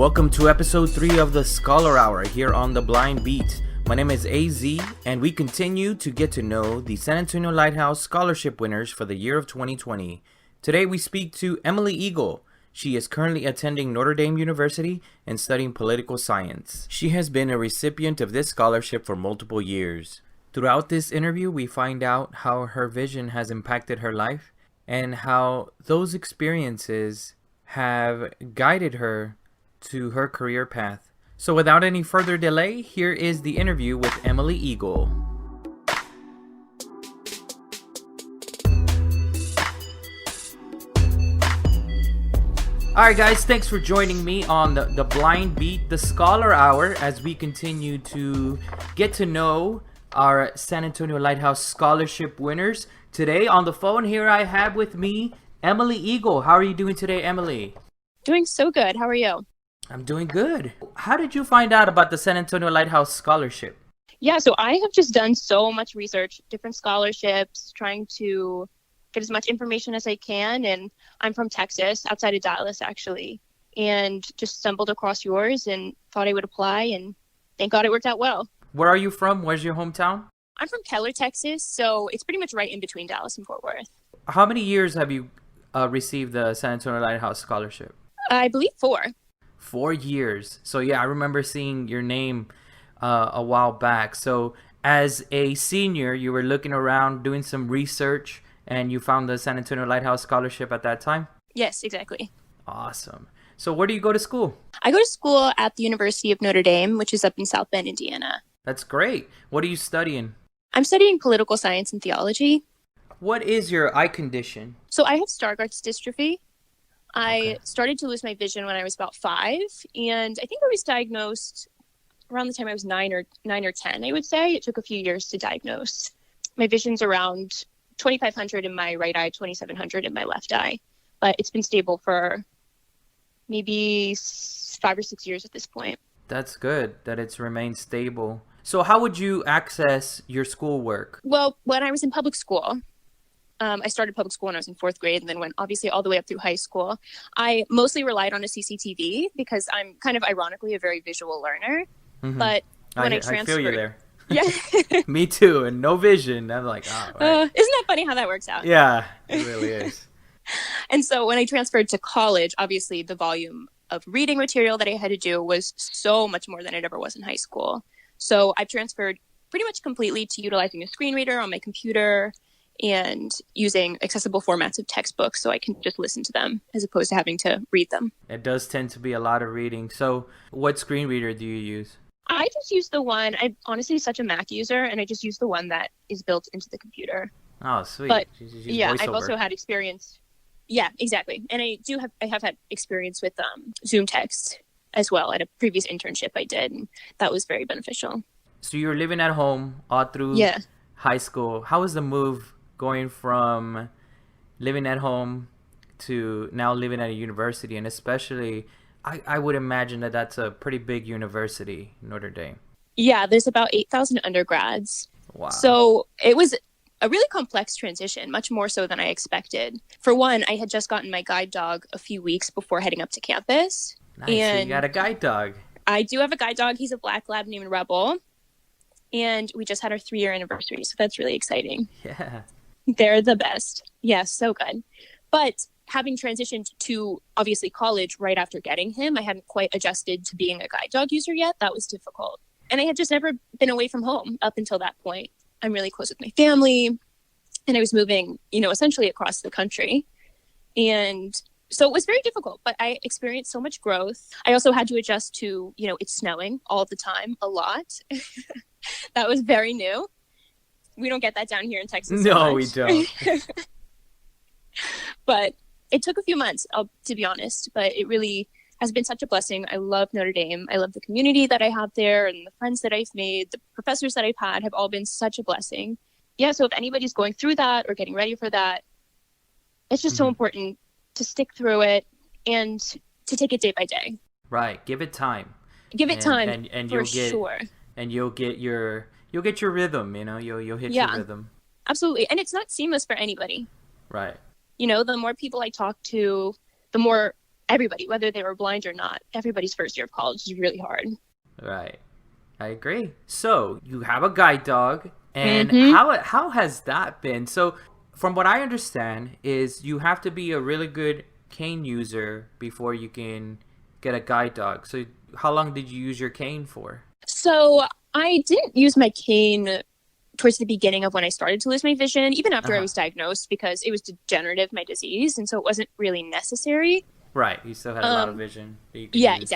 Welcome to episode 3 of the Scholar Hour here on The Blind Beat. My name is AZ, and we continue to get to know the San Antonio Lighthouse Scholarship winners for the year of 2020. Today we speak to Emily Eagle. She is currently attending Notre Dame University and studying political science. She has been a recipient of this scholarship for multiple years. Throughout this interview, we find out how her vision has impacted her life and how those experiences have guided her to her career path. So without any further delay, here is the interview with Emily Eagle. Alright guys, thanks for joining me on the Blind Beat, the Scholar Hour, as we continue to get to know our San Antonio Lighthouse Scholarship winners. Today on the phone here I have with me Emily Eagle. How are you doing today, Emily? Doing so good. How are you? I'm doing good. How did you find out about the San Antonio Lighthouse Scholarship? Yeah, so I have just done so much research, different scholarships, trying to get as much information as I can. And I'm from Texas, outside of Dallas, actually, and just stumbled across yours and thought I would apply. And thank God it worked out well. Where are you from? Where's your hometown? I'm from Keller, Texas, so it's pretty much right in between Dallas and Fort Worth. How many years have you received the San Antonio Lighthouse Scholarship? I believe 4. 4 years. So yeah, I remember seeing your name a while back. So as a senior, you were looking around doing some research and you found the San Antonio Lighthouse Scholarship at that time? Yes, exactly. Awesome. So where do you go to school? I go to school at the University of Notre Dame, which is up in South Bend, Indiana. That's great. What are you studying? I'm studying political science and theology. What is your eye condition? So I have Stargardt's dystrophy. I started to lose my vision when I was about 5, and I think I was diagnosed around the time I was 9 or 10, I would say. It took a few years to diagnose. My vision's around 2,500 in my right eye, 2,700 in my left eye, but it's been stable for maybe 5 or 6 years at this point. That's good that it's remained stable. So how would you access your schoolwork? Well, when I was in public school, I started public school when I was in 4th grade and then went obviously all the way up through high school. I mostly relied on a CCTV because I'm kind of ironically a very visual learner. Mm-hmm. But when I transferred... I feel you there. Yeah. Me too. And no vision. I'm like, oh, right. Isn't that funny how that works out? Yeah, it really is. And so when I transferred to college, obviously the volume of reading material that I had to do was so much more than it ever was in high school. So I've transferred pretty much completely to utilizing a screen reader on my computer and using accessible formats of textbooks so I can just listen to them as opposed to having to read them. It does tend to be a lot of reading. So what screen reader do you use? I just use the one, I'm honestly such a Mac user, and I just use the one that is built into the computer. Oh, sweet. But yeah, I've also had experience. Yeah, exactly. And I have had experience with Zoom text as well at a previous internship I did, and that was very beneficial. So you were living at home all through high school. How was the move going from living at home to now living at a university? And especially, I would imagine that that's a pretty big university, Notre Dame. Yeah, there's about 8,000 undergrads. Wow. So it was a really complex transition, much more so than I expected. For one, I had just gotten my guide dog a few weeks before heading up to campus. Nice, and so you got a guide dog. I do have a guide dog. He's a black lab named Rebel. And we just had our 3-year anniversary, so that's really exciting. Yeah. They're the best. Yes, so good. But having transitioned to, obviously, college right after getting him, I hadn't quite adjusted to being a guide dog user yet. That was difficult. And I had just never been away from home up until that point. I'm really close with my family, and I was moving, essentially across the country. And so it was very difficult, but I experienced so much growth. I also had to adjust to, it's snowing all the time, a lot. That was very new. We don't get that down here in Texas. No, we don't. But it took a few months, to be honest, but it really has been such a blessing. I love Notre Dame. I love the community that I have there, and the friends that I've made, the professors that I've had have all been such a blessing. Yeah, so if anybody's going through that or getting ready for that, it's just so important to stick through it and to take it day by day. Right. Give it time. Give it time, and for sure. And you'll get your rhythm, you'll hit your rhythm. Absolutely. And it's not seamless for anybody. Right. The more people I talk to, the more everybody, whether they were blind or not, everybody's first year of college is really hard. Right. I agree. So you have a guide dog, and Mm-hmm. how has that been? So from what I understand is you have to be a really good cane user before you can get a guide dog. So how long did you use your cane for? So I didn't use my cane towards the beginning of when I started to lose my vision, even after I Uh-huh. was diagnosed, because it was degenerative, my disease, and so it wasn't really necessary. Right. You still had a lot of Um, vision that you could yeah, use.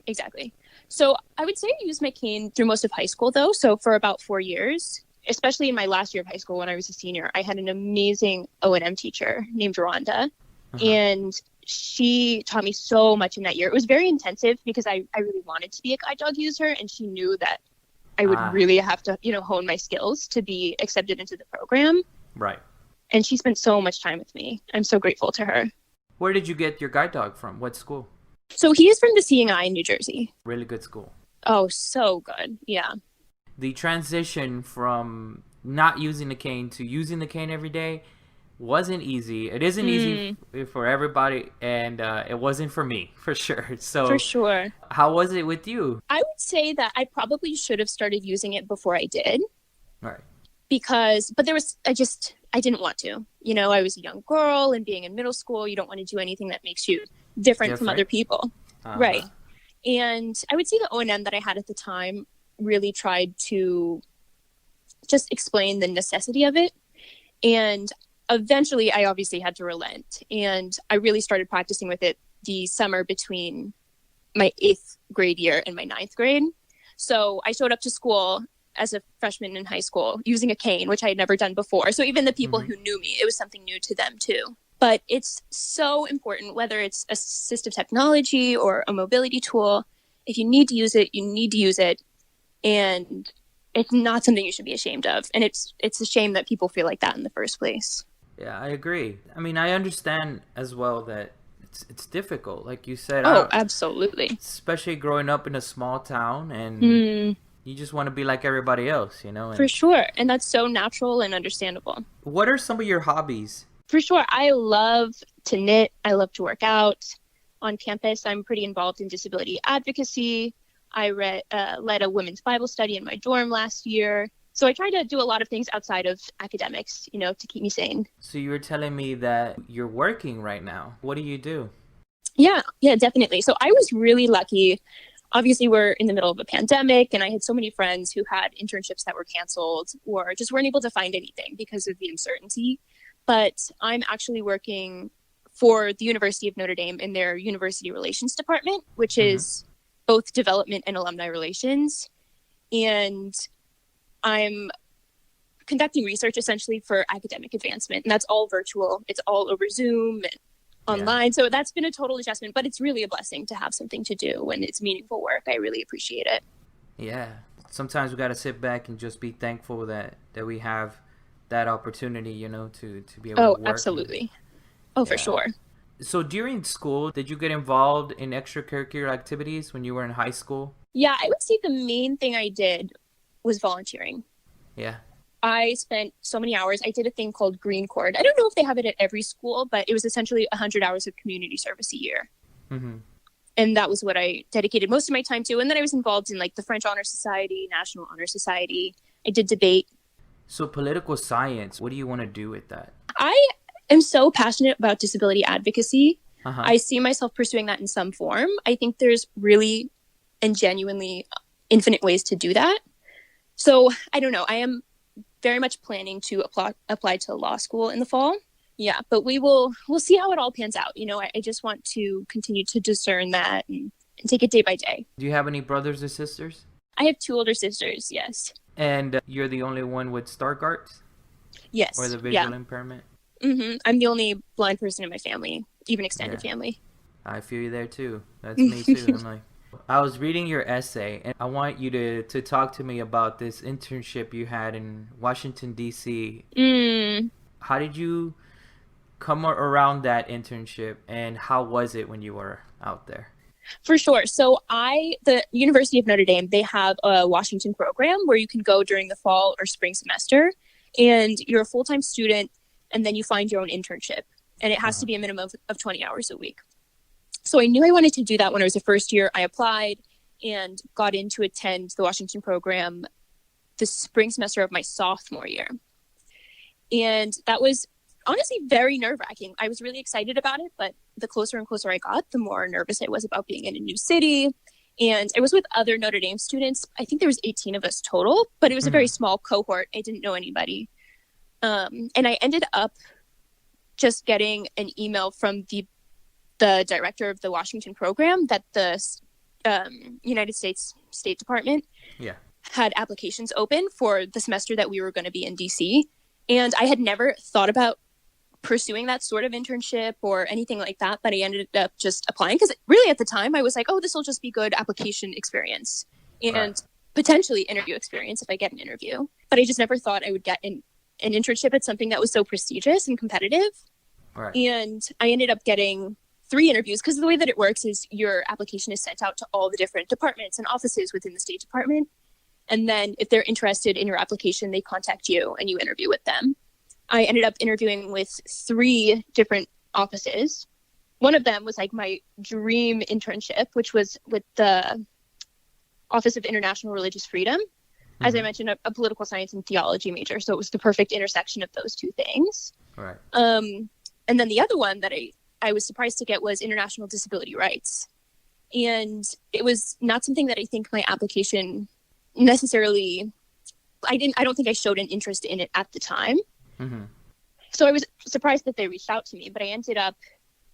exactly. So I would say I used my cane through most of high school, though. So for about 4 years, especially in my last year of high school when I was a senior, I had an amazing O&M teacher named Rhonda, Uh-huh. and she taught me so much in that year. It was very intensive because I really wanted to be a guide dog user, and she knew that I would Ah, really have to, hone my skills to be accepted into the program. right. And she spent so much time with me. I'm so grateful to her. Where did you get your guide dog from? What school? So he is from the Seeing Eye in New Jersey. Really good school. Oh, so good. Yeah. The transition from not using the cane to using the cane every day wasn't easy. It isn't easy for everybody, and it wasn't for me, for sure. For So, sure. how was it with you? I would say that I probably should have started using it before I did Right. but I didn't want to. I was a young girl and being in middle school, you don't want to do anything that makes you different from Different? other people. Uh-huh. Right. And I would say the O&M that I had at the time really tried to just explain the necessity of it. And eventually I obviously had to relent. And I really started practicing with it the summer between my 8th grade year and my 9th grade. So I showed up to school as a freshman in high school using a cane, which I had never done before. So even the people who knew me, it was something new to them too. But it's so important, whether it's assistive technology or a mobility tool, if you need to use it, you need to use it. And it's not something you should be ashamed of. And it's a shame that people feel like that in the first place. Yeah, I agree. I mean, I understand as well that it's difficult, like you said. Oh, absolutely. Especially growing up in a small town, and you just want to be like everybody else, And For sure. And that's so natural and understandable. what are some of your hobbies? For sure. I love to knit. I love to work out. On campus, I'm pretty involved in disability advocacy. I led a women's Bible study in my dorm last year. So I try to do a lot of things outside of academics, to keep me sane. So you were telling me that you're working right now. What do you do? Yeah, definitely. So I was really lucky. Obviously, we're in the middle of a pandemic, and I had so many friends who had internships that were canceled or just weren't able to find anything because of the uncertainty. But I'm actually working for the University of Notre Dame in their university relations department, which is both development and alumni relations. And I'm conducting research essentially for academic advancement. And that's all virtual. It's all over Zoom and online. So that's been a total adjustment, but it's really a blessing to have something to do when it's meaningful work. I really appreciate it. Yeah. Sometimes we got to sit back and just be thankful that we have that opportunity, to be able to work. Absolutely. For sure. So during school, did you get involved in extracurricular activities when you were in high school? Yeah, I would say the main thing I did was volunteering. Yeah. I spent so many hours. I did a thing called Green Cord. I don't know if they have it at every school, but it was essentially 100 hours of community service a year. Mm-hmm. And that was what I dedicated most of my time to. And then I was involved in like the French Honor Society, National Honor Society. I did debate. So political science, what do you want to do with that? I am so passionate about disability advocacy. Uh-huh. I see myself pursuing that in some form. I think there's really and genuinely infinite ways to do that. So I don't know. I am very much planning to apply to law school in the fall. Yeah, but we'll see how it all pans out. I just want to continue to discern that and take it day by day. Do you have any brothers or sisters? I have 2 older sisters, yes. And you're the only one with Stargardt? Yes. Or the visual impairment? I'm the only blind person in my family, even extended family. I feel you there too. That's me too. I was reading your essay, and I want you to talk to me about this internship you had in Washington, D.C. How did you come around that internship, and how was it when you were out there? For sure. So the University of Notre Dame, they have a Washington program where you can go during the fall or spring semester, and you're a full-time student, and then you find your own internship, and it has to be a minimum of 20 hours a week. So I knew I wanted to do that when I was a first year. I applied and got in to attend the Washington program the spring semester of my sophomore year. And that was honestly very nerve-wracking. I was really excited about it, but the closer and closer I got, the more nervous I was about being in a new city. And I was with other Notre Dame students. I think there was 18 of us total, but it was a very small cohort. I didn't know anybody. And I ended up just getting an email from the director of the Washington program that the United States State Department had applications open for the semester that we were going to be in DC. And I had never thought about pursuing that sort of internship or anything like that, but I ended up just applying because really at the time I was like, oh, this will just be good application experience and potentially interview experience if I get an interview. But I just never thought I would get an internship at something that was so prestigious and competitive. Right. And I ended up getting 3 interviews because the way that it works is your application is sent out to all the different departments and offices within the State Department. And then if they're interested in your application, they contact you and you interview with them. I ended up interviewing with 3 different offices. One of them was like my dream internship, which was with the Office of International Religious Freedom. As I mentioned, a political science and theology major. So it was the perfect intersection of those 2 things. Right. And then the other one that I was surprised to get was international disability rights. And it was not something that I think my application necessarily, I don't think I showed an interest in it at the time. So I was surprised that they reached out to me, but I ended up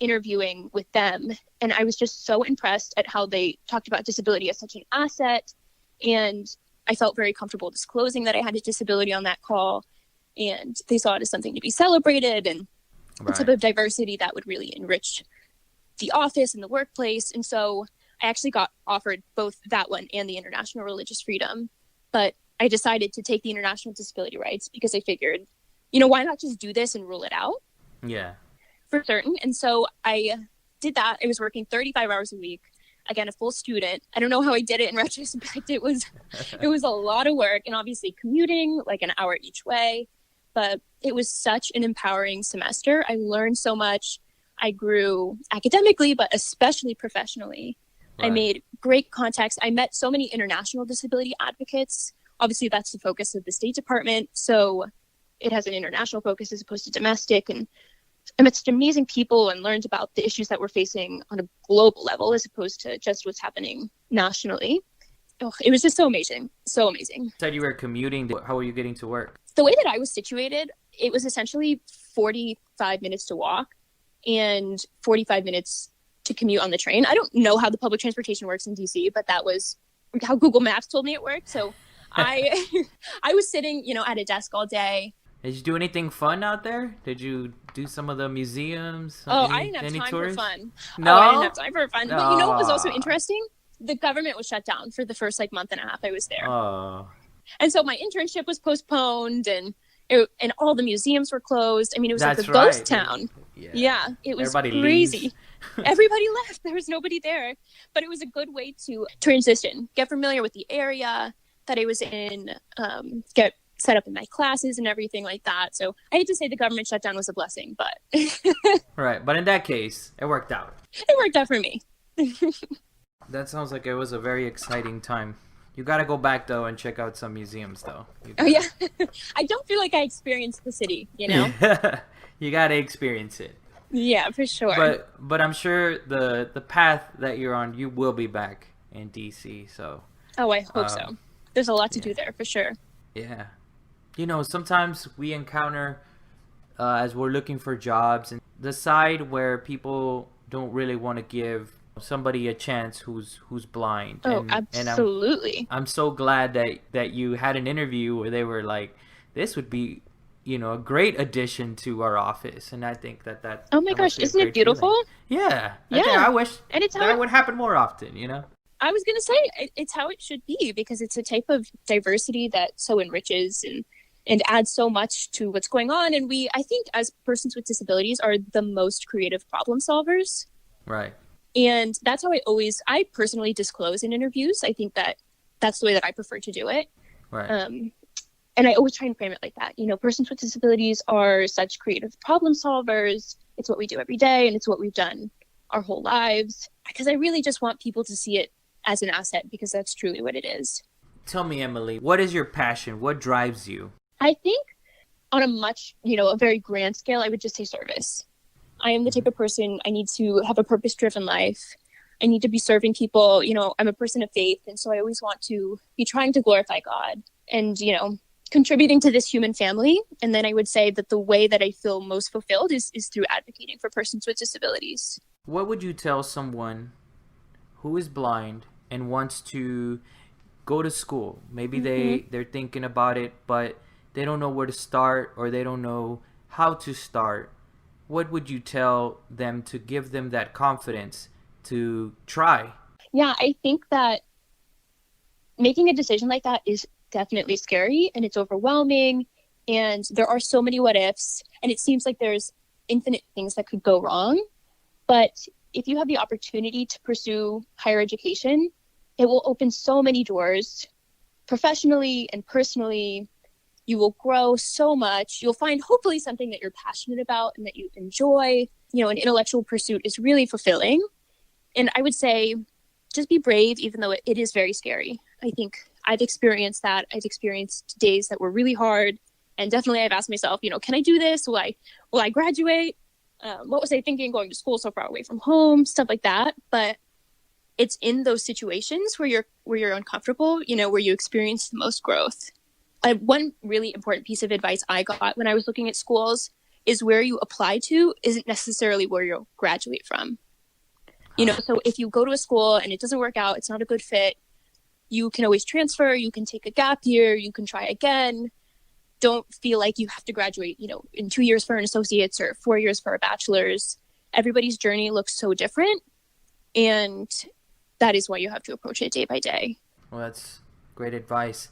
interviewing with them. And I was just so impressed at how they talked about disability as such an asset. And I felt very comfortable disclosing that I had a disability on that call. And they saw it as something to be celebrated and a type of diversity that would really enrich the office and the workplace. And so I actually got offered both that one and the international religious freedom. But I decided to take the international disability rights because I figured, why not just do this and rule it out? Yeah. For certain. And so I did that. I was working 35 hours a week. Again, a full student. I don't know how I did it in retrospect. It was a lot of work and obviously commuting like an hour each way. But it was such an empowering semester. I learned so much. I grew academically, but especially professionally. Right. I made great contacts. I met so many international disability advocates. Obviously, that's the focus of the State Department. So it has an international focus as opposed to domestic. And I met such amazing people and learned about the issues that we're facing on a global level as opposed to just what's happening nationally. Oh, it was just so amazing. So amazing. You said you were commuting. How were you getting to work? The way that I was situated, it was essentially 45 minutes to walk and 45 minutes to commute on the train. I don't know how the public transportation works in DC, but that was how Google Maps told me it worked. So I was sitting, at a desk all day. Did you do anything fun out there? Did you do some of the museums? I didn't have time tours? for fun. No? I didn't have time for fun. No. But you know what was also interesting? The government was shut down for the first month and a half I was there. Oh. And so my internship was postponed and all the museums were closed. I mean, it was like a ghost town. Yeah, it was crazy. Everybody left. There was nobody there. But it was a good way to transition, get familiar with the area that I was in, get set up in my classes and everything like that. So I hate to say the government shutdown was a blessing, but right. But in that case, it worked out. It worked out for me. That sounds like it was a very exciting time. You got to go back though and check out some museums though. Oh yeah. I don't feel like I experienced the city, You got to experience it. Yeah, for sure. But I'm sure the path that you're on, you will be back in DC. So. Oh, I hope so. There's a lot to do there for sure. Yeah. Sometimes we encounter, as we're looking for jobs, and the side where people don't really want to give somebody a chance who's blind. Oh, absolutely. I'm so glad that you had an interview where they were like, this would be, a great addition to our office. And I think that oh my gosh, isn't it beautiful? Feeling. Yeah. I wish that would happen more often, I was going to say it's how it should be because it's a type of diversity that so enriches and adds so much to what's going on. And I think as persons with disabilities are the most creative problem solvers. Right. And that's how I personally disclose in interviews. I think that's the way that I prefer to do it. Right. And I always try and frame it like that. Persons with disabilities are such creative problem solvers. It's what we do every day and it's what we've done our whole lives, because I really just want people to see it as an asset, because that's truly what it is. Tell me, Emily, what is your passion? What drives you? I think on a much, a very grand scale, I would just say service. I am the type of person, I need to have a purpose-driven life. I need to be serving people. I'm a person of faith, and so I always want to be trying to glorify God and, contributing to this human family. And then I would say that the way that I feel most fulfilled is through advocating for persons with disabilities. What would you tell someone who is blind and wants to go to school? Maybe they're thinking about it, but they don't know where to start, or they don't know how to start. What would you tell them to give them that confidence to try? Yeah, I think that making a decision like that is definitely scary, and it's overwhelming, and there are so many what ifs, and it seems like there's infinite things that could go wrong. But if you have the opportunity to pursue higher education, it will open so many doors professionally and personally. You will grow so much. You'll find hopefully something that you're passionate about and that you enjoy. An intellectual pursuit is really fulfilling. And I would say just be brave, even though it is very scary. I think I've experienced that. I've experienced days that were really hard. And definitely I've asked myself, can I do this? Will I graduate? What was I thinking going to school so far away from home? Stuff like that. But it's in those situations where you're uncomfortable, where you experience the most growth. One really important piece of advice I got when I was looking at schools is where you apply to isn't necessarily where you'll graduate from. So if you go to a school and it doesn't work out, it's not a good fit, you can always transfer, you can take a gap year, you can try again. Don't feel like you have to graduate, in 2 years for an associate's or 4 years for a bachelor's. Everybody's journey looks so different, and that is why you have to approach it day by day. Well, that's great advice.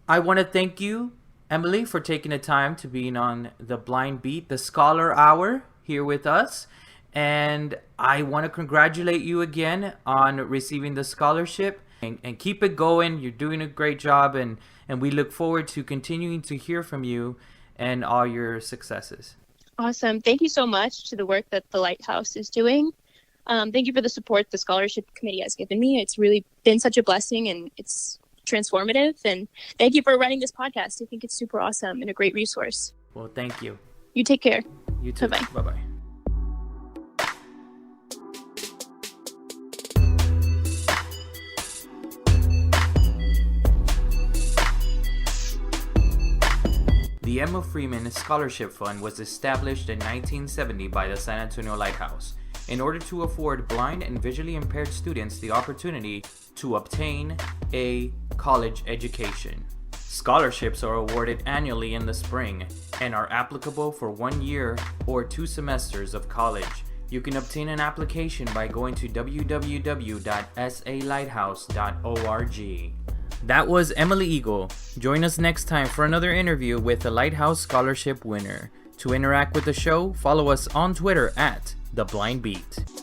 I want to thank you, Emily, for taking the time to being on the Blind Beat, the Scholar Hour, here with us. And I want to congratulate you again on receiving the scholarship, and keep it going. You're doing a great job, and we look forward to continuing to hear from you and all your successes. Awesome. Thank you so much to the work that the Lighthouse is doing. Thank you for the support the scholarship committee has given me. It's really been such a blessing, and it's transformative. And thank you for running this podcast. I think it's super awesome and a great resource. Well, thank you. You take care. You too. Bye-bye. Bye-bye. The Emma Freeman Scholarship Fund was established in 1970 by the San Antonio Lighthouse in order to afford blind and visually impaired students the opportunity to obtain a college education. Scholarships are awarded annually in the spring and are applicable for 1 year or 2 semesters of college. You can obtain an application by going to www.salighthouse.org. That was Emily Eagle. Join us next time for another interview with a Lighthouse Scholarship winner. To interact with the show, follow us on Twitter at The Blind Beat.